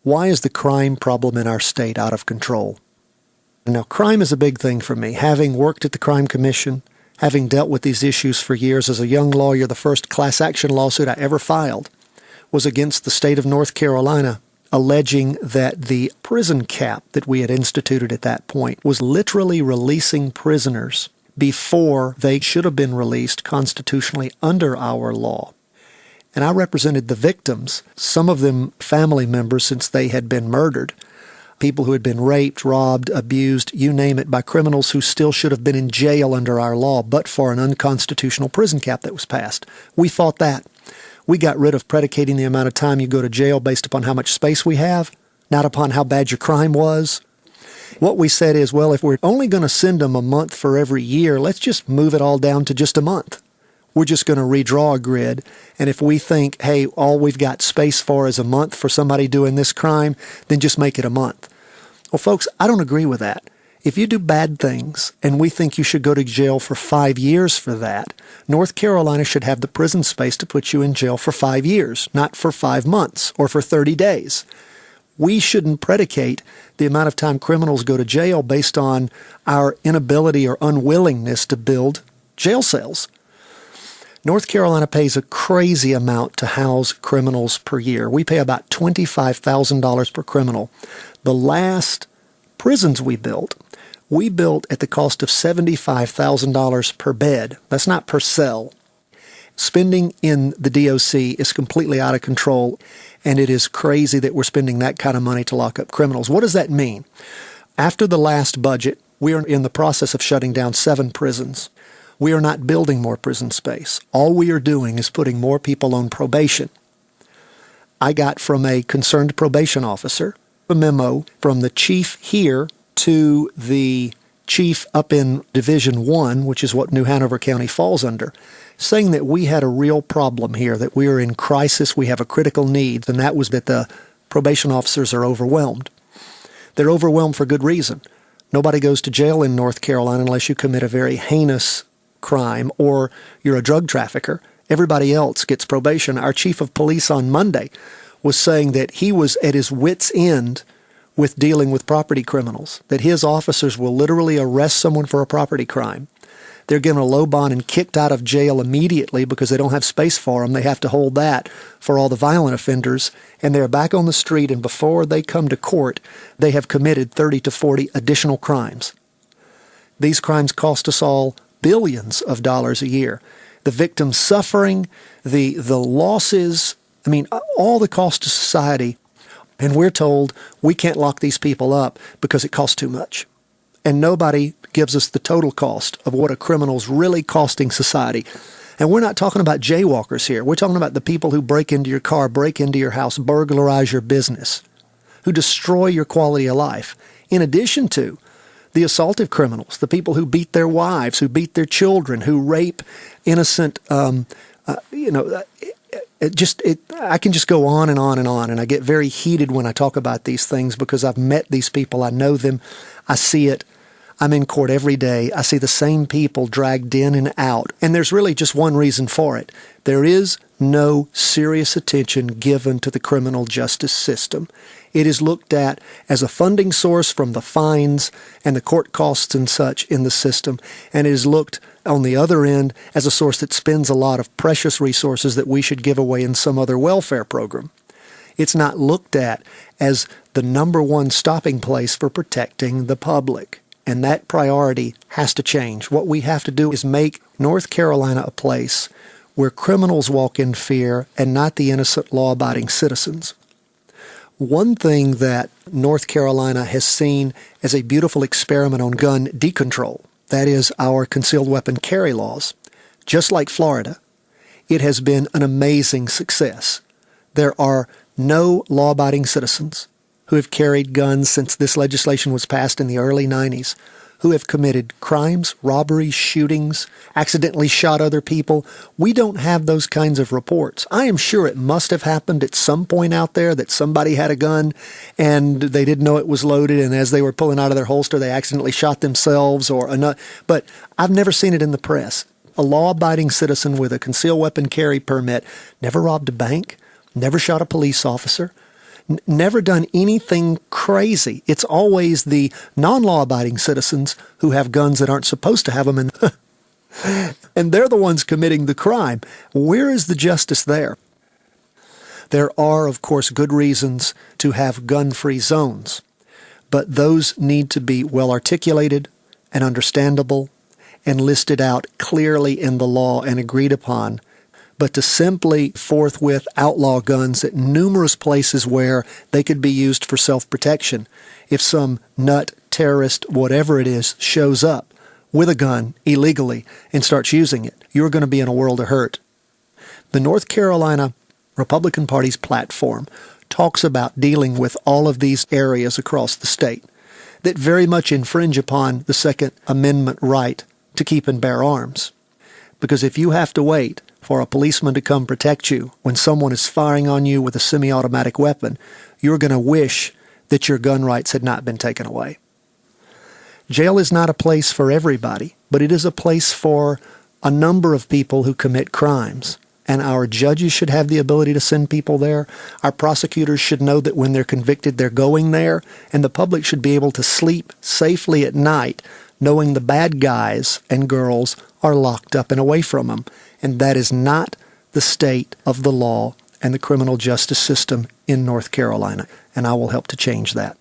Why is the crime problem in our state out of control? Now, crime is a big thing for me. Having worked at the Crime Commission, having dealt with these issues for years as a young lawyer, the first class action lawsuit I ever filed was against the state of North Carolina, alleging that the prison cap that we had instituted at that point was literally releasing prisoners before they should have been released constitutionally under our law. And I represented the victims, some of them family members since they had been murdered, people who had been raped, robbed, abused, you name it, by criminals who still should have been in jail under our law, but for an unconstitutional prison cap that was passed. We fought that. We got rid of predicating the amount of time you go to jail based upon how much space we have, not upon how bad your crime was. What we said is, well, if we're only going to send them a month for every year, let's just move it all down to just a month. We're just going to redraw a grid. And if we think, hey, all we've got space for is a month for somebody doing this crime, then just make it a month. Well, folks, I don't agree with that. If you do bad things and we think you should go to jail for 5 years for that, North Carolina should have the prison space to put you in jail for 5 years, not for 5 months or for 30 days. We shouldn't predicate the amount of time criminals go to jail based on our inability or unwillingness to build jail cells. North Carolina pays a crazy amount to house criminals per year. We pay about $25,000 per criminal. The last prisons we built at the cost of $75,000 per bed. That's not per cell. Spending in the DOC is completely out of control, and it is crazy that we're spending that kind of money to lock up criminals. What does that mean? After the last budget, we are in the process of shutting down 7 prisons. We are not building more prison space. All we are doing is putting more people on probation. I got from a concerned probation officer a memo from the chief here to the chief up in Division 1, which is what New Hanover County falls under, saying that we had a real problem here, that we are in crisis, we have a critical need, and that was that the probation officers are overwhelmed. They're overwhelmed for good reason. Nobody goes to jail in North Carolina unless you commit a very heinous crime or you're a drug trafficker. Everybody else gets probation. Our chief of police on Monday was saying that he was at his wit's end with dealing with property criminals, that his officers will literally arrest someone for a property crime. They're given a low bond and kicked out of jail immediately because they don't have space for them. They have to hold that for all the violent offenders, and they're back on the street, and before they come to court, they have committed 30 to 40 additional crimes. These crimes cost us all billions of dollars a year. The victims suffering, the losses, all the cost to society. And we're told we can't lock these people up because it costs too much. And nobody gives us the total cost of what a criminal's really costing society. And we're not talking about jaywalkers here. We're talking about the people who break into your car, break into your house, burglarize your business, who destroy your quality of life, in addition to the assaultive criminals, the people who beat their wives, who beat their children, who rape innocent, I can just go on and on and on. And I get very heated when I talk about these things because I've met these people. I know them. I see it. I'm in court every day. I see the same people dragged in and out. And there's really just one reason for it. There is no serious attention given to the criminal justice system. It is looked at as a funding source from the fines and the court costs and such in the system. And it is looked on the other end as a source that spends a lot of precious resources that we should give away in some other welfare program. It's not looked at as the number one stopping place for protecting the public. And that priority has to change. What we have to do is make North Carolina a place where criminals walk in fear and not the innocent law-abiding citizens. One thing that North Carolina has seen as a beautiful experiment on gun decontrol, that is our concealed weapon carry laws, just like Florida, it has been an amazing success. There are no law-abiding citizens who have carried guns since this legislation was passed in the early 90s, who have committed crimes, robberies, shootings, accidentally shot other people. We don't have those kinds of reports. I am sure it must have happened at some point out there that somebody had a gun and they didn't know it was loaded, and as they were pulling out of their holster, they accidentally shot themselves or another. But I've never seen it in the press. A law-abiding citizen with a concealed weapon carry permit never robbed a bank, never shot a police officer, never done anything crazy. It's always the non-law-abiding citizens who have guns that aren't supposed to have them, and they're the ones committing the crime. Where is the justice there? There are, of course, good reasons to have gun-free zones, but those need to be well articulated and understandable and listed out clearly in the law and agreed upon. But to simply forthwith outlaw guns at numerous places where they could be used for self-protection, if some nut, terrorist, whatever it is, shows up with a gun illegally and starts using it, you're going to be in a world of hurt. The North Carolina Republican Party's platform talks about dealing with all of these areas across the state that very much infringe upon the Second Amendment right to keep and bear arms. Because if you have to wait for a policeman to come protect you when someone is firing on you with a semi-automatic weapon, you're going to wish that your gun rights had not been taken away. Jail is not a place for everybody, but it is a place for a number of people who commit crimes. And our judges should have the ability to send people there. Our prosecutors should know that when they're convicted, they're going there. And the public should be able to sleep safely at night knowing the bad guys and girls are locked up and away from them. And that is not the state of the law and the criminal justice system in North Carolina. And I will help to change that.